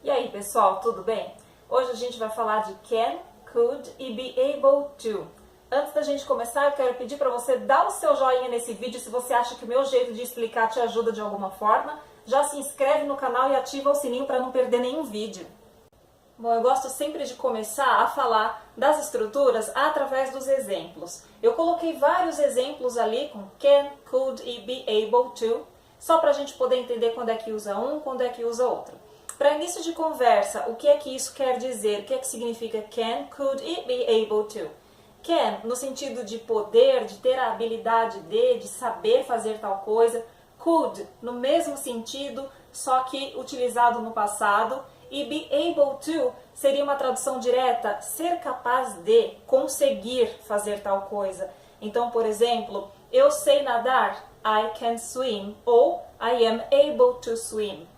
E aí, pessoal, tudo bem? Hoje a gente vai falar de can, could e be able to. Antes da gente começar, eu quero pedir para você dar o seu joinha nesse vídeo se você acha que o meu jeito de explicar te ajuda de alguma forma. Já se inscreve no canal e ativa o sininho para não perder nenhum vídeo. Bom, eu gosto sempre de começar a falar das estruturas através dos exemplos. Eu coloquei vários exemplos ali com can, could e be able to, só para a gente poder entender quando é que usa um, quando é que usa outro. Para início de conversa, o que é que isso quer dizer? O que é que significa can, could e be able to? Can, no sentido de poder, de ter a habilidade de saber fazer tal coisa. Could, no mesmo sentido, só que utilizado no passado. E be able to seria uma tradução direta, ser capaz de, conseguir fazer tal coisa. Então, por exemplo, eu sei nadar, I can swim, ou I am able to swim.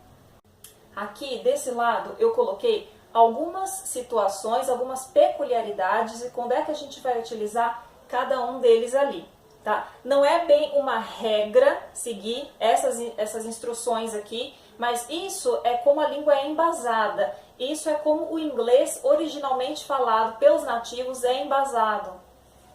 Aqui, desse lado, eu coloquei algumas situações, algumas peculiaridades e quando é que a gente vai utilizar cada um deles ali, tá? Não é bem uma regra seguir essas instruções aqui, mas isso é como a língua é embasada. Isso é como o inglês originalmente falado pelos nativos é embasado.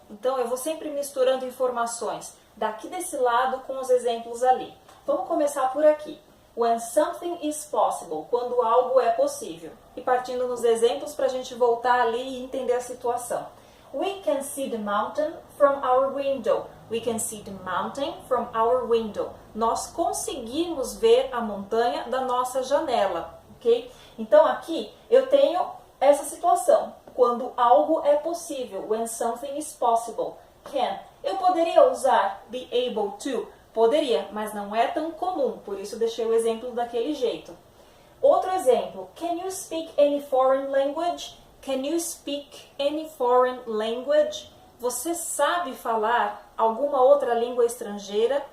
Então, eu vou sempre misturando informações daqui desse lado com os exemplos ali. Vamos começar por aqui. When something is possible, quando algo é possível. E partindo nos exemplos para a gente voltar ali e entender a situação. We can see the mountain from our window. We can see the mountain from our window. Nós conseguimos ver a montanha da nossa janela, ok? Então aqui eu tenho essa situação, quando algo é possível. When something is possible. Can. Eu poderia usar be able to? Poderia, mas não é tão comum, por isso deixei o exemplo daquele jeito. Outro exemplo, can you speak any foreign language? Can you speak any foreign language? Você sabe falar alguma outra língua estrangeira?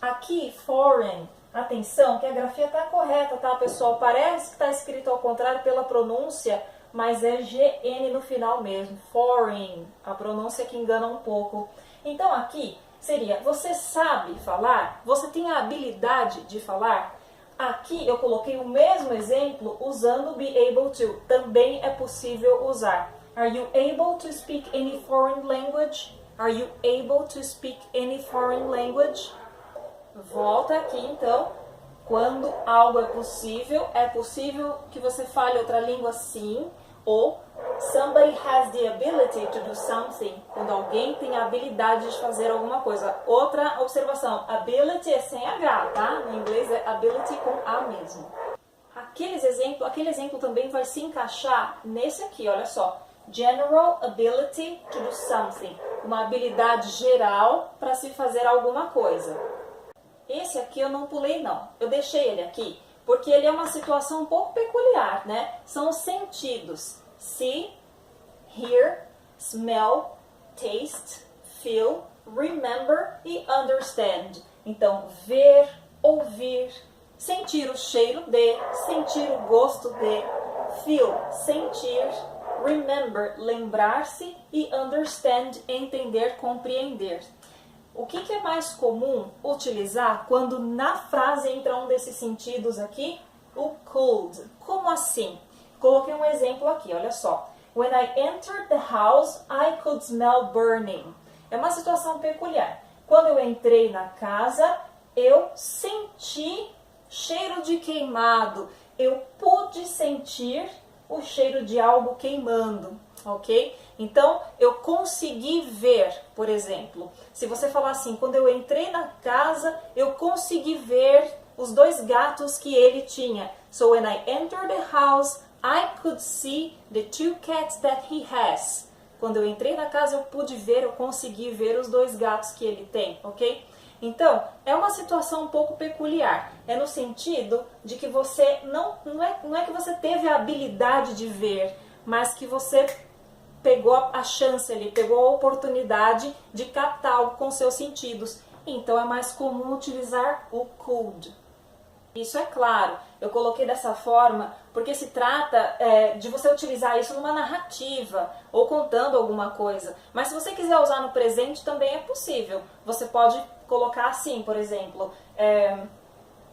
Aqui, foreign, atenção, que a grafia está correta, tá, pessoal? Parece que está escrito ao contrário pela pronúncia, mas é GN no final mesmo, foreign, a pronúncia que engana um pouco. Então aqui seria, você sabe falar? Você tem a habilidade de falar? Aqui eu coloquei o mesmo exemplo usando be able to. Também é possível usar. Are you able to speak any foreign language? Are you able to speak any foreign language? Volta aqui então. Quando algo é possível que você fale outra língua sim. Ou somebody has the ability to do something. Quando alguém tem a habilidade de fazer alguma coisa. Outra observação, ability é sem H, tá? No inglês é ability com A mesmo. Aquele exemplo também vai se encaixar nesse aqui, olha só. General ability to do something. Uma habilidade geral para se fazer alguma coisa. Esse aqui eu não pulei não. Eu deixei ele aqui porque ele é uma situação um pouco peculiar, né? São os sentidos. See, hear, smell, taste, feel, remember e understand. Então, ver, ouvir, sentir o cheiro de, sentir o gosto de, feel, sentir, remember, lembrar-se e understand, entender, compreender. O que é mais comum utilizar quando na frase entra um desses sentidos aqui? O could. Como assim? Coloquei um exemplo aqui, olha só. When I entered the house, I could smell burning. É uma situação peculiar. Quando eu entrei na casa, eu senti cheiro de queimado. Eu pude sentir o cheiro de algo queimando, ok? Então, eu consegui ver, por exemplo. Se você falar assim, quando eu entrei na casa, eu consegui ver os dois gatos que ele tinha. So, when I entered the house, I could see the two cats that he has. Quando eu entrei na casa, eu pude ver, eu consegui ver os dois gatos que ele tem, ok? Então, é uma situação um pouco peculiar. É no sentido de que você não é que você teve a habilidade de ver, mas que você pegou a chance ali, pegou a oportunidade de captar algo com seus sentidos. Então, é mais comum utilizar o could. Isso é claro, eu coloquei dessa forma porque se trata de você utilizar isso numa narrativa ou contando alguma coisa. Mas se você quiser usar no presente também é possível. Você pode colocar assim, por exemplo,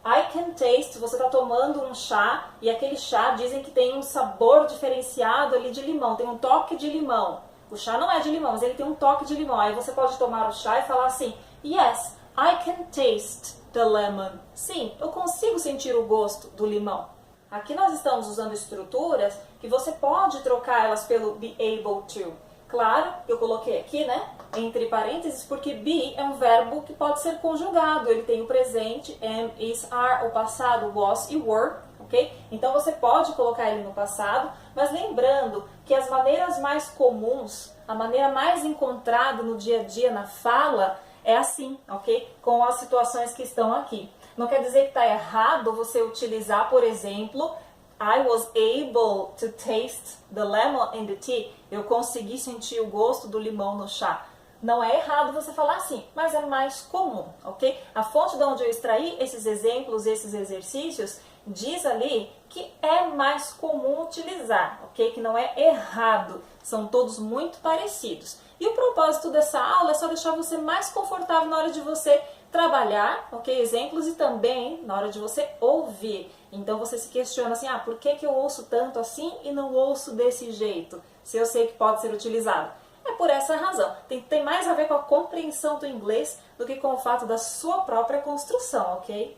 I can taste, você está tomando um chá e aquele chá dizem que tem um sabor diferenciado ali de limão, tem um toque de limão. O chá não é de limão, mas ele tem um toque de limão. Aí você pode tomar o chá e falar assim, yes, I can taste the lemon. Sim, eu consigo sentir o gosto do limão. Aqui nós estamos usando estruturas que você pode trocar elas pelo be able to. Claro, eu coloquei aqui, né, entre parênteses, porque be é um verbo que pode ser conjugado. Ele tem o presente, am, is, are, o passado, was e were, ok? Então você pode colocar ele no passado, mas lembrando que as maneiras mais comuns, a maneira mais encontrada no dia a dia, na fala, é assim, ok? Com as situações que estão aqui. Não quer dizer que está errado você utilizar, por exemplo, I was able to taste the lemon in the tea. Eu consegui sentir o gosto do limão no chá. Não é errado você falar assim, mas é mais comum, ok? A fonte de onde eu extraí esses exemplos, esses exercícios, diz ali que é mais comum utilizar, ok? Que não é errado, são todos muito parecidos. E o propósito dessa aula é só deixar você mais confortável na hora de você trabalhar, ok? Exemplos e também na hora de você ouvir. Então você se questiona assim, por que eu ouço tanto assim e não ouço desse jeito? Se eu sei que pode ser utilizado. É por essa razão. Tem mais a ver com a compreensão do inglês do que com o fato da sua própria construção, ok?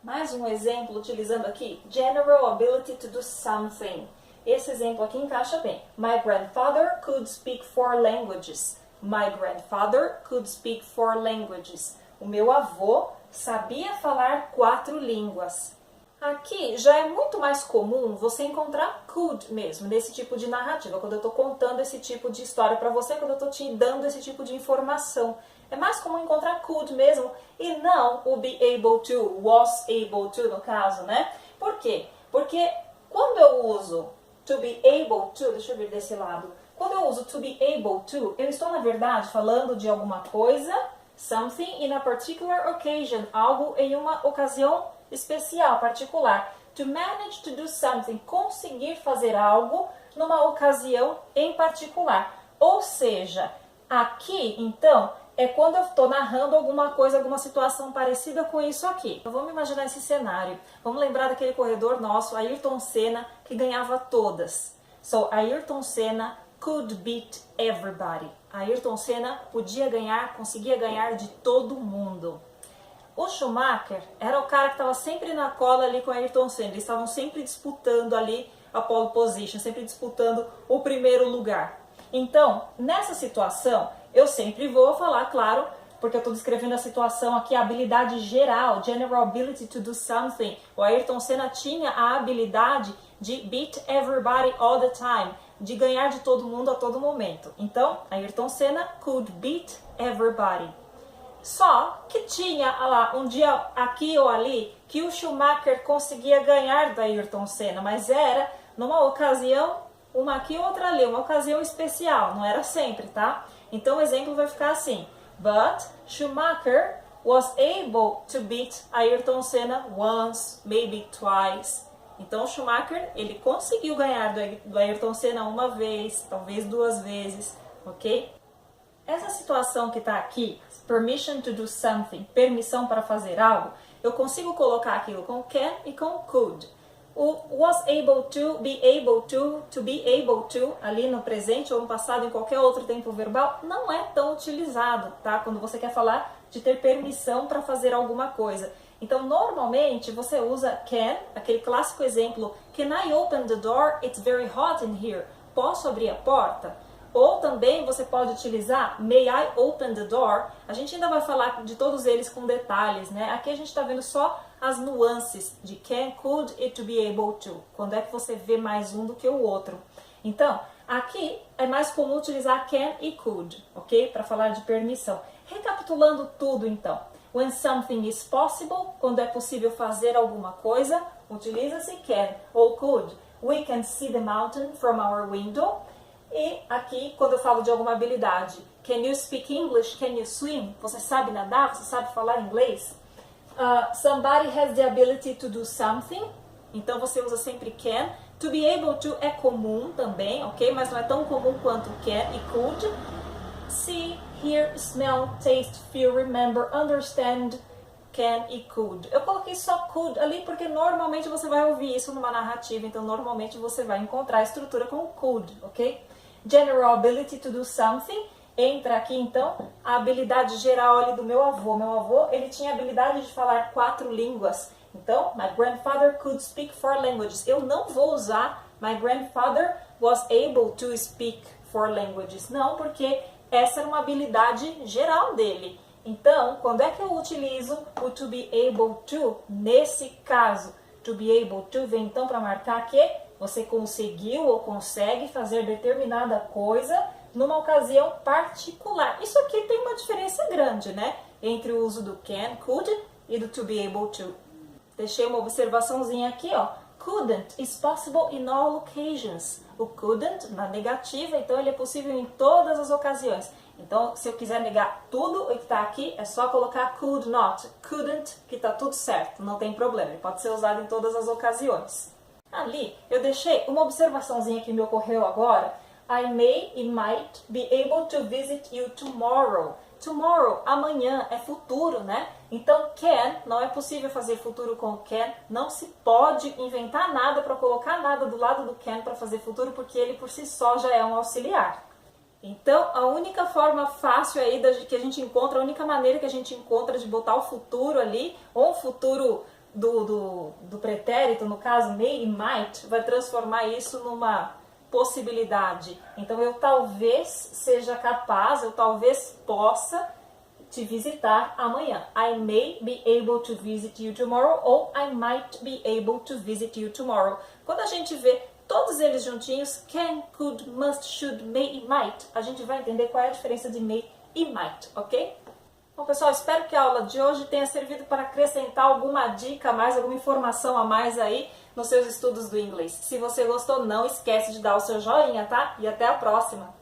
Mais um exemplo utilizando aqui, general ability to do something. Esse exemplo aqui encaixa bem. My grandfather could speak 4 languages. My grandfather could speak 4 languages. O meu avô sabia falar 4 línguas. Aqui já é muito mais comum você encontrar could mesmo, nesse tipo de narrativa, quando eu estou contando esse tipo de história para você, quando eu estou te dando esse tipo de informação. É mais comum encontrar could mesmo e não o be able to, was able to no caso, né? Por quê? Porque quando eu uso to be able to, deixa eu vir desse lado, quando eu uso to be able to, eu estou na verdade falando de alguma coisa, something in a particular occasion, algo em uma ocasião especial, particular. To manage to do something, conseguir fazer algo numa ocasião em particular. Ou seja, aqui, então, é quando eu estou narrando alguma coisa, alguma situação parecida com isso aqui. Então, vamos imaginar esse cenário. Vamos lembrar daquele corredor nosso, Ayrton Senna, que ganhava todas. So, Ayrton Senna could beat everybody. Ayrton Senna podia ganhar, conseguia ganhar de todo mundo. O Schumacher era o cara que estava sempre na cola ali com o Ayrton Senna. Eles estavam sempre disputando ali a pole position, sempre disputando o primeiro lugar. Então, nessa situação, eu sempre vou falar, claro, porque eu estou descrevendo a situação aqui, a habilidade geral, general ability to do something. O Ayrton Senna tinha a habilidade de beat everybody all the time, de ganhar de todo mundo a todo momento. Então, Ayrton Senna could beat everybody. Só que tinha lá um dia aqui ou ali que o Schumacher conseguia ganhar da Ayrton Senna, mas era numa ocasião, uma aqui outra ali, uma ocasião especial, não era sempre, tá? Então o exemplo vai ficar assim: But Schumacher was able to beat Ayrton Senna once, maybe twice. Então o Schumacher, ele conseguiu ganhar do Ayrton Senna uma vez, talvez 2 vezes, ok? Essa situação que está aqui, permission to do something, permissão para fazer algo, eu consigo colocar aquilo com can e com could. O was able to be able to, ali no presente ou no passado, em qualquer outro tempo verbal, não é tão utilizado, tá? Quando você quer falar de ter permissão para fazer alguma coisa. Então, normalmente, você usa can, aquele clássico exemplo, can I open the door? It's very hot in here. Posso abrir a porta? Ou também você pode utilizar may I open the door? A gente ainda vai falar de todos eles com detalhes, né? Aqui a gente está vendo só as nuances de can, could e to be able to. Quando é que você vê mais um do que o outro. Então, aqui é mais comum utilizar can e could, ok? Para falar de permissão. Recapitulando tudo, então. When something is possible, quando é possível fazer alguma coisa, utiliza-se can ou could. We can see the mountain from our window. E aqui, quando eu falo de alguma habilidade, can you speak English? Can you swim? Você sabe nadar? Você sabe falar inglês? Somebody has the ability to do something. Então você usa sempre can. To be able to é comum também, ok? Mas não é tão comum quanto can e could. See, hear, smell, taste, feel, remember, understand. can e could. Eu coloquei só could ali porque normalmente você vai ouvir isso numa narrativa, então normalmente você vai encontrar a estrutura com could, ok? General ability to do something. Entra aqui então a habilidade geral ali do meu avô. Meu avô, ele tinha a habilidade de falar 4 línguas. Então, my grandfather could speak 4 languages. Eu não vou usar my grandfather was able to speak 4 languages. Não, porque essa era uma habilidade geral dele. Então, quando é que eu utilizo o to be able to? Nesse caso, to be able to vem então para marcar que você conseguiu ou consegue fazer determinada coisa numa ocasião particular. Isso aqui tem uma diferença grande, né? Entre o uso do can, could e do to be able to. Deixei uma observaçãozinha aqui, ó. Couldn't is possible in all occasions. O couldn't na negativa, então ele é possível em todas as ocasiões. Então, se eu quiser negar tudo o que está aqui, é só colocar could not, couldn't, que está tudo certo, não tem problema. Ele pode ser usado em todas as ocasiões. Ali, eu deixei uma observaçãozinha que me ocorreu agora. I may e might be able to visit you tomorrow. Tomorrow, amanhã, é futuro, né? Então, can, não é possível fazer futuro com can. Não se pode inventar nada para colocar nada do lado do can para fazer futuro, porque ele por si só já é um auxiliar. Então, a única forma fácil aí que a gente encontra, a única maneira que a gente encontra de botar o futuro ali, ou o futuro do pretérito, no caso may e might, vai transformar isso numa possibilidade. Então, eu talvez seja capaz, eu talvez possa te visitar amanhã. I may be able to visit you tomorrow, ou I might be able to visit you tomorrow. Quando a gente vê todos eles juntinhos, can, could, must, should, may e might, a gente vai entender qual é a diferença de may e might, ok? Bom, pessoal, espero que a aula de hoje tenha servido para acrescentar alguma dica a mais, alguma informação a mais aí nos seus estudos do inglês. Se você gostou, não esquece de dar o seu joinha, tá? E até a próxima!